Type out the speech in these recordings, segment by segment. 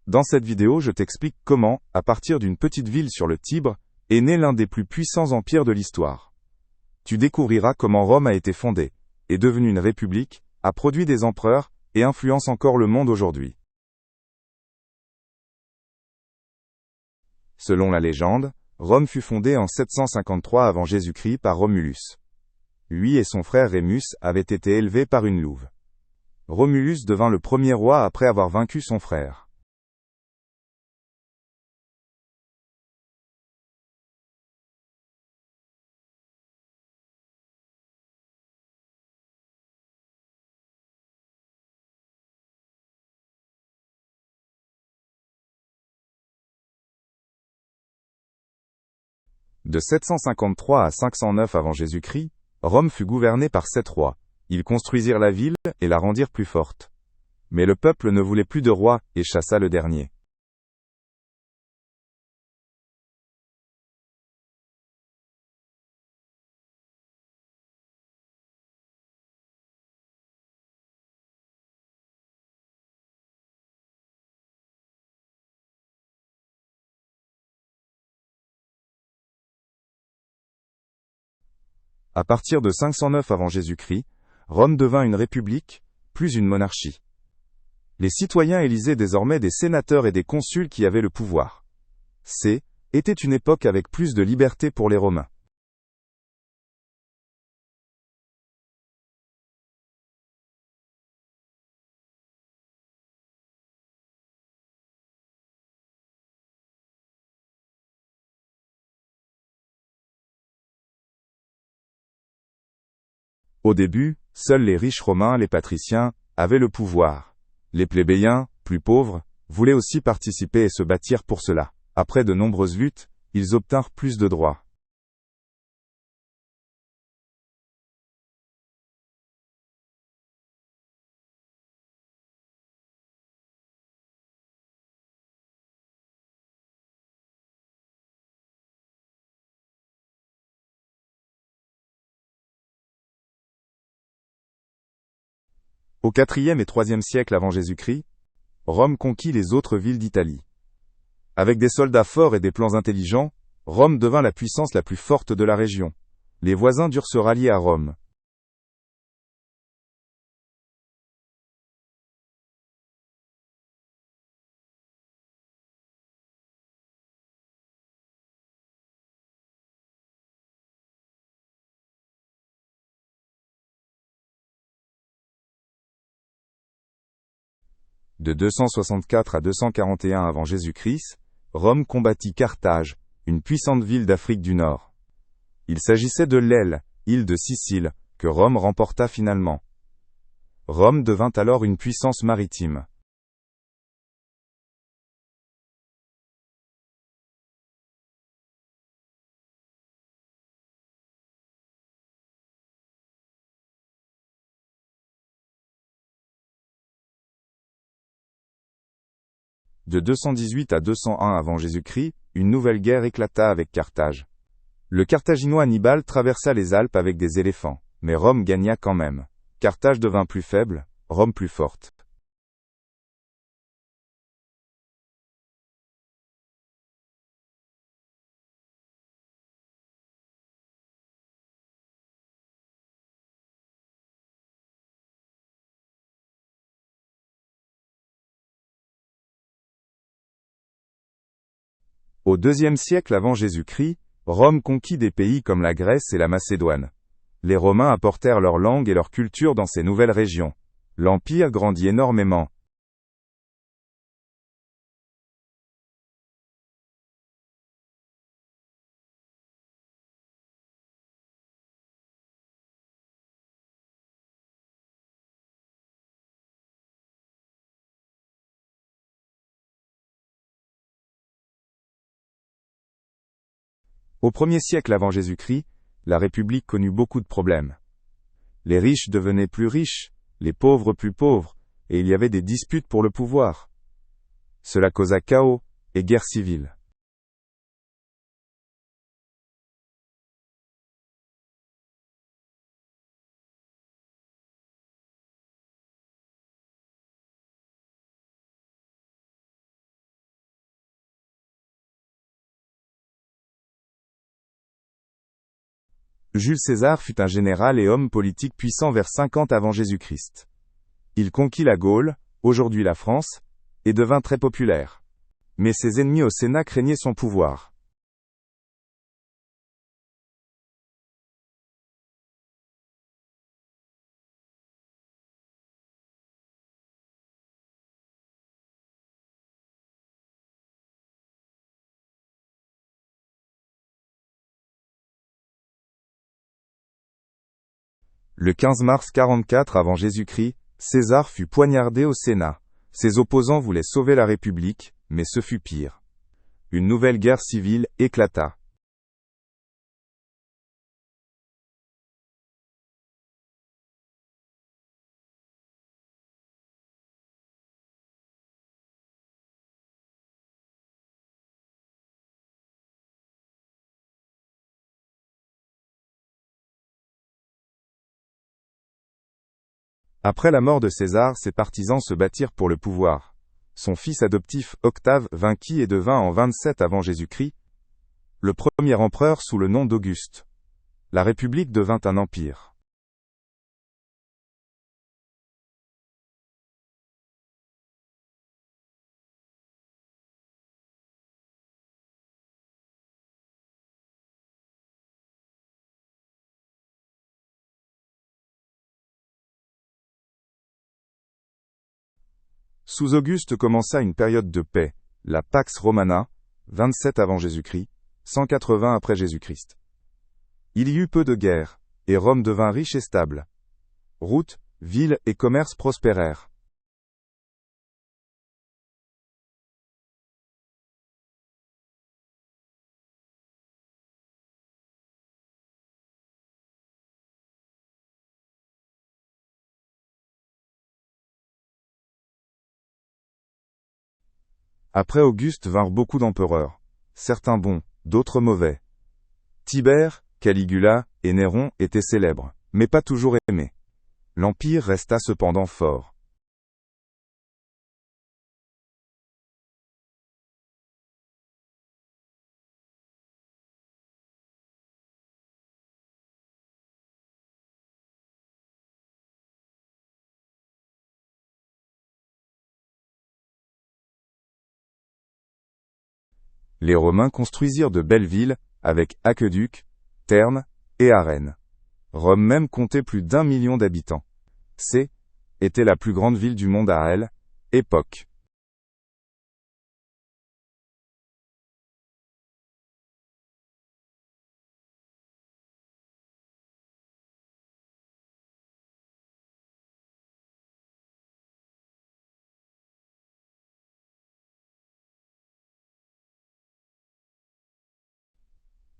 Dans cette vidéo, je t'explique comment, à partir d'une petite ville sur le Tibre, est né l'un des plus puissants empires de l'histoire. Tu découvriras comment Rome a été fondée, est devenue une république, a produit des empereurs, et influence encore le monde aujourd'hui. Selon la légende, Rome fut fondée en 753 avant Jésus-Christ par Romulus. Lui et son frère Rémus avaient été élevés par une louve. Romulus devint le premier roi après avoir vaincu son frère. De 753 à 509 avant Jésus-Christ, Rome fut gouvernée par 7 rois. Ils construisirent la ville et la rendirent plus forte. Mais le peuple ne voulait plus de roi et chassa le dernier. À partir de 509 avant Jésus-Christ, Rome devint une république, plus une monarchie. Les citoyens élisaient désormais des sénateurs et des consuls qui avaient le pouvoir. Était une époque avec plus de liberté pour les Romains. Au début, seuls les riches romains, les patriciens, avaient le pouvoir. Les plébéiens, plus pauvres, voulaient aussi participer et se bâtir pour cela. Après de nombreuses luttes, ils obtinrent plus de droits. Au IVe et IIIe siècle avant Jésus-Christ, Rome conquit les autres villes d'Italie. Avec des soldats forts et des plans intelligents, Rome devint la puissance la plus forte de la région. Les voisins durent se rallier à Rome. De 264 à 241 avant Jésus-Christ, Rome combattit Carthage, une puissante ville d'Afrique du Nord. Il s'agissait de l'Aile, île de Sicile, que Rome remporta finalement. Rome devint alors une puissance maritime. De 218 à 201 avant Jésus-Christ, une nouvelle guerre éclata avec Carthage. Le Carthaginois Hannibal traversa les Alpes avec des éléphants, mais Rome gagna quand même. Carthage devint plus faible, Rome plus forte. Au IIe siècle avant Jésus-Christ, Rome conquit des pays comme la Grèce et la Macédoine. Les Romains apportèrent leur langue et leur culture dans ces nouvelles régions. L'empire grandit énormément. Au 1er siècle avant Jésus-Christ, la République connut beaucoup de problèmes. Les riches devenaient plus riches, les pauvres plus pauvres, et il y avait des disputes pour le pouvoir. Cela causa chaos et guerre civile. Jules César fut un général et homme politique puissant vers 50 avant Jésus-Christ. Il conquit la Gaule, aujourd'hui la France, et devint très populaire. Mais ses ennemis au Sénat craignaient son pouvoir. Le 15 mars 44 avant Jésus-Christ, César fut poignardé au Sénat. Ses opposants voulaient sauver la République, mais ce fut pire. Une nouvelle guerre civile éclata. Après la mort de César, ses partisans se battirent pour le pouvoir. Son fils adoptif Octave vainquit et devint en 27 avant Jésus-Christ le premier empereur sous le nom d'Auguste. La République devint un empire. Sous Auguste commença une période de paix, la Pax Romana, 27 avant Jésus-Christ, 180 après Jésus-Christ. Il y eut peu de guerres, et Rome devint riche et stable. Routes, villes et commerces prospérèrent. Après Auguste vinrent beaucoup d'empereurs, certains bons, d'autres mauvais. Tibère, Caligula et Néron étaient célèbres, mais pas toujours aimés. L'empire resta cependant fort. Les Romains construisirent de belles villes, avec aqueducs, thermes et arènes. Rome même comptait plus d'1 million d'habitants. Était la plus grande ville du monde à elle, époque.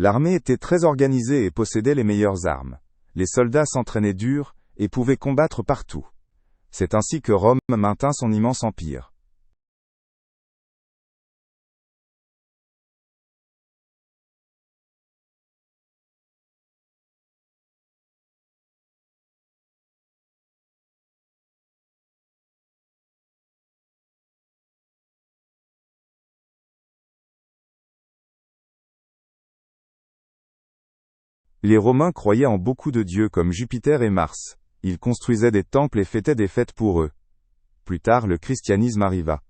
L'armée était très organisée et possédait les meilleures armes. Les soldats s'entraînaient dur et pouvaient combattre partout. C'est ainsi que Rome maintint son immense empire. Les Romains croyaient en beaucoup de dieux comme Jupiter et Mars. Ils construisaient des temples et fêtaient des fêtes pour eux. Plus tard, le christianisme arriva.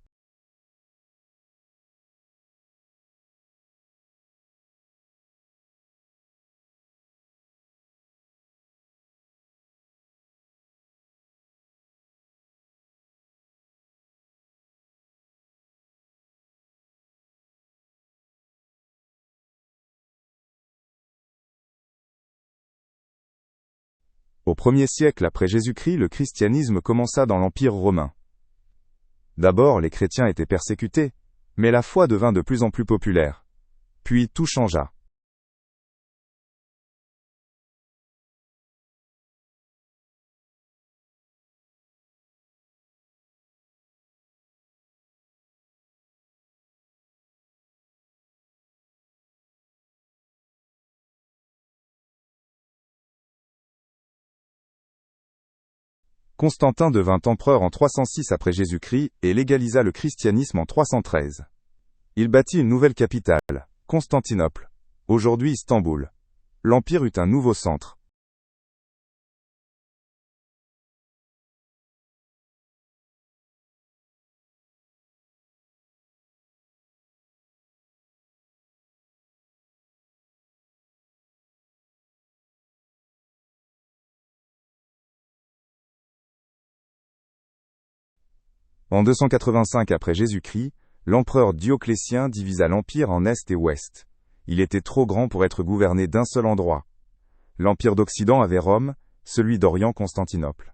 Au 1er siècle après Jésus-Christ, le christianisme commença dans l'Empire romain. D'abord, les chrétiens étaient persécutés, mais la foi devint de plus en plus populaire. Puis tout changea. Constantin devint empereur en 306 après Jésus-Christ et légalisa le christianisme en 313. Il bâtit une nouvelle capitale, Constantinople, aujourd'hui Istanbul. l'Empire eut un nouveau centre. En 285 après Jésus-Christ, l'empereur Dioclétien divisa l'Empire en Est et Ouest. Il était trop grand pour être gouverné d'un seul endroit. L'Empire d'Occident avait Rome, celui d'Orient Constantinople.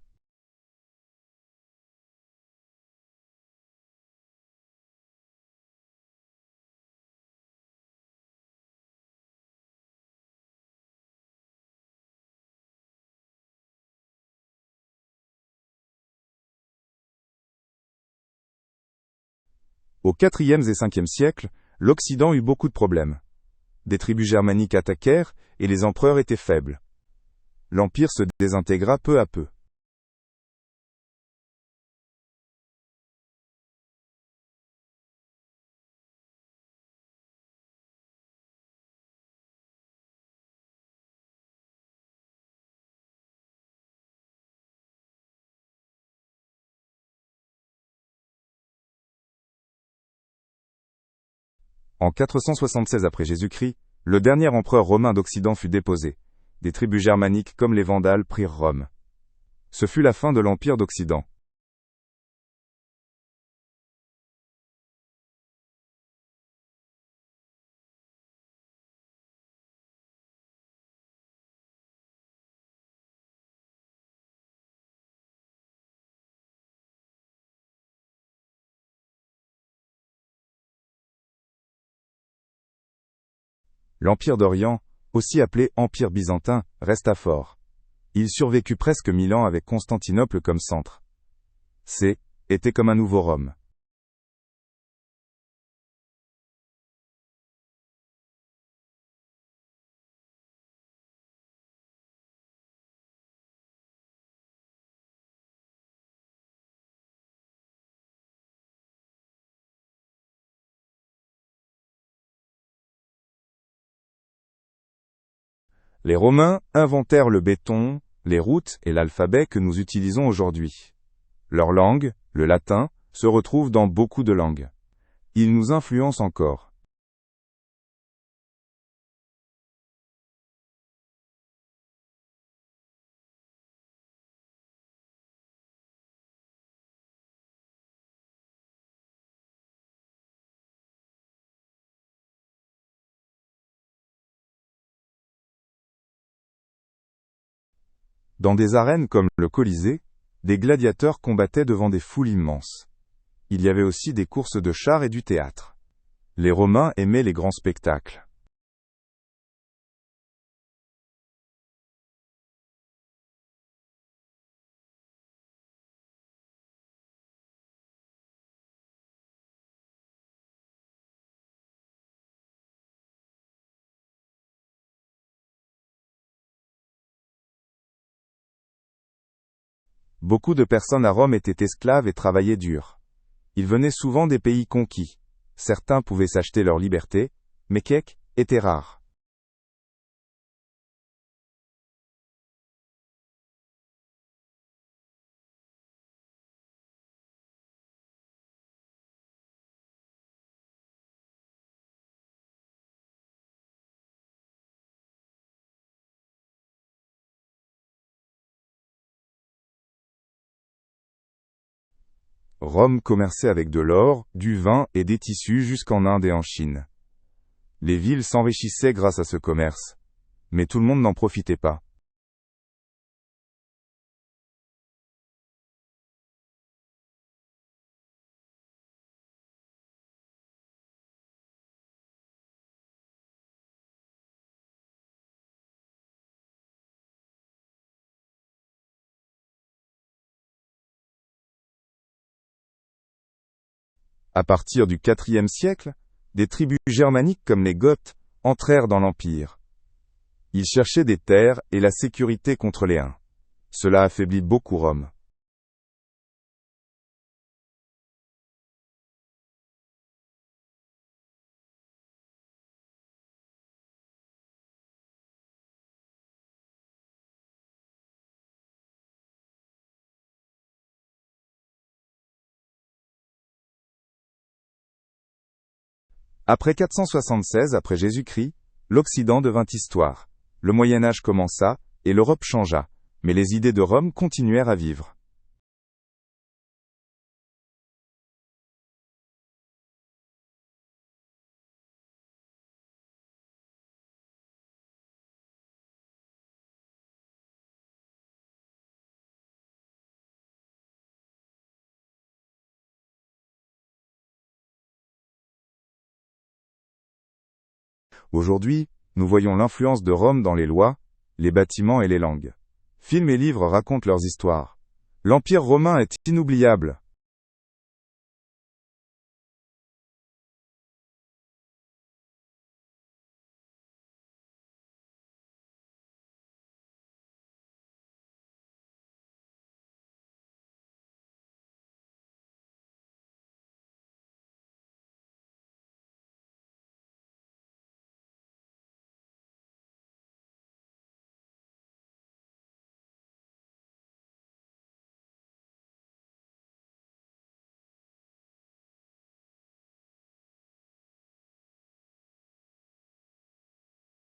Aux IVe et Ve siècles, l'Occident eut beaucoup de problèmes. Des tribus germaniques attaquèrent et les empereurs étaient faibles. L'Empire se désintégra peu à peu. En 476 après Jésus-Christ, le dernier empereur romain d'Occident fut déposé. Des tribus germaniques comme les Vandales prirent Rome. Ce fut la fin de l'Empire d'Occident. L'Empire d'Orient, aussi appelé Empire byzantin, resta fort. Il survécut presque 1000 ans avec Constantinople comme centre. Était comme un nouveau Rome. Les Romains inventèrent le béton, les routes et l'alphabet que nous utilisons aujourd'hui. Leur langue, le latin, se retrouve dans beaucoup de langues. Ils nous influencent encore. Dans des arènes comme le Colisée, des gladiateurs combattaient devant des foules immenses. Il y avait aussi des courses de chars et du théâtre. Les Romains aimaient les grands spectacles. Beaucoup de personnes à Rome étaient esclaves et travaillaient dur. Ils venaient souvent des pays conquis. Certains pouvaient s'acheter leur liberté, mais quelques étaient rares. Rome commerçait avec de l'or, du vin et des tissus jusqu'en Inde et en Chine. Les villes s'enrichissaient grâce à ce commerce. Mais tout le monde n'en profitait pas. À partir du IVe siècle, des tribus germaniques comme les Goths entrèrent dans l'Empire. Ils cherchaient des terres et la sécurité contre les Huns. Cela affaiblit beaucoup Rome. Après 476 après Jésus-Christ, l'Occident devint histoire. Le Moyen-Âge commença, et l'Europe changea, mais les idées de Rome continuèrent à vivre. Aujourd'hui, nous voyons l'influence de Rome dans les lois, les bâtiments et les langues. Films et livres racontent leurs histoires. L'Empire romain est inoubliable.